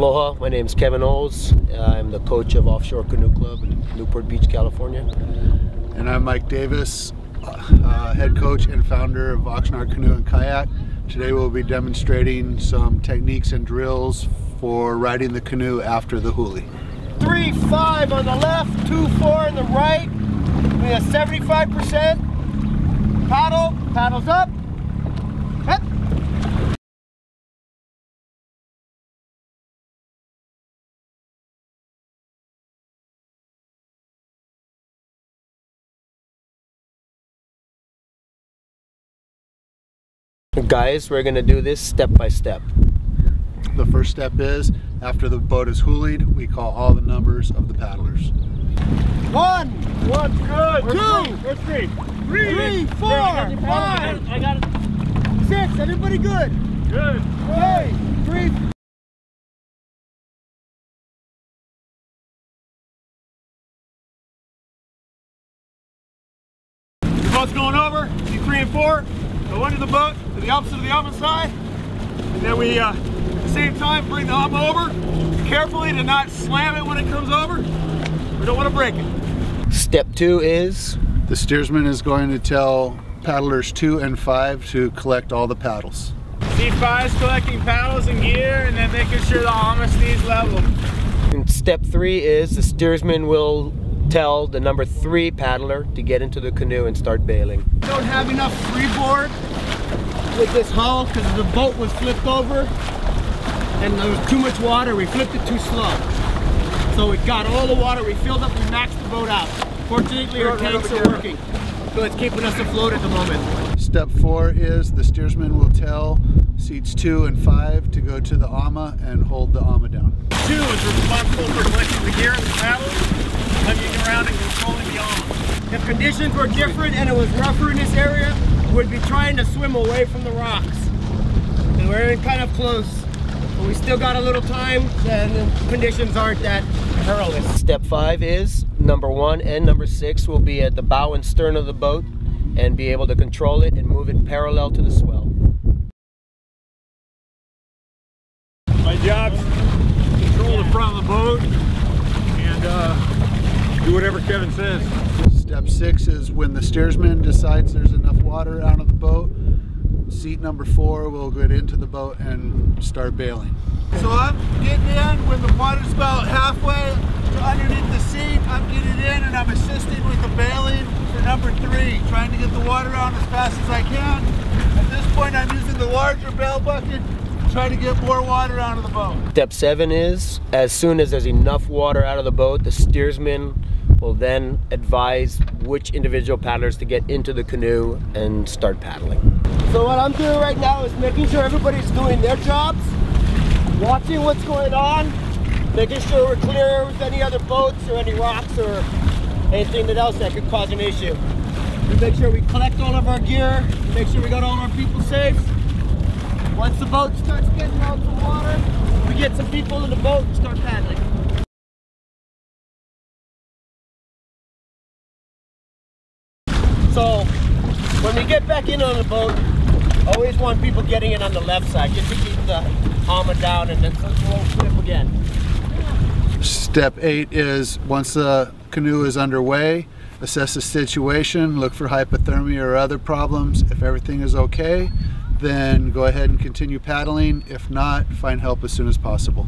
Aloha, my name is Kevin Oles. I'm the coach of Offshore Canoe Club in Newport Beach, California. And I'm Mike Davis, head coach and founder of Oxnard Canoe and Kayak. Today we'll be demonstrating some techniques and drills for riding the canoe after the Huli. 3-5 on the left, 2-4 on the right. We have 75%. Paddles up. Hep. Guys, we're going to do this step by step. The first step is, after the boat is Hulied, we call all the numbers of the paddlers. 1, good. 2, Where's 3? 3, 4, 5, I got it. 6. Everybody good? Good. Okay. 3. The boat's going over. See 3 and 4. Go under the boat to the opposite of the AMA side. And then we, at the same time, bring the AMA over. Carefully to not slam it when it comes over. We don't want to break it. Step 2 is? The steersman is going to tell paddlers 2 and 5 to collect all the paddles. C5 is collecting paddles and gear and then making sure the AMA stays level. And step 3 is the steersman will tell the number 3 paddler to get into the canoe and start bailing. We don't have enough freeboard with this hull because the boat was flipped over and there was too much water. We flipped it too slow. So we got all the water, we filled up, we maxed the boat out. Fortunately our tanks are working, so it's keeping us afloat at the moment. Step 4 is the steersman will tell seats 2 and 5 to go to the AMA and hold the AMA down. 2 is responsible for collecting the gear and the paddles, hugging around and controlling the AMA. If conditions were different and it was rougher in this area, we'd be trying to swim away from the rocks. And we're kind of close, but we still got a little time and the conditions aren't that perilous. Step 5 is number 1 and number 6 will be at the bow and stern of the boat and be able to control it and move it parallel to the swell. My job's control the front of the boat and do whatever Kevin says. Step 6 is when the steersman decides there's enough water out of the boat, seat number 4 will get into the boat and start bailing. So I'm getting in when the water's about halfway underneath the seat. I'm getting in and I'm assisting with the bailing for number 3, trying to get the water out as fast as I can. At this point I'm using the larger bail bucket, trying to get more water out of the boat. Step 7 is, as soon as there's enough water out of the boat, the steersman will then advise which individual paddlers to get into the canoe and start paddling. So what I'm doing right now is making sure everybody's doing their jobs, watching what's going on, making sure we're clear with any other boats or any rocks or anything else that could cause an issue. We make sure we collect all of our gear, make sure we got all of our people safe. Once the boat starts getting out some water, we get some people in the boat and start paddling. So when we get back in on the boat, I always want people getting in on the left side just to keep the AMA down and then we'll flip again. Step 8 is once the canoe is underway, assess the situation, look for hypothermia or other problems. If everything is okay, then go ahead and continue paddling. If not, find help as soon as possible.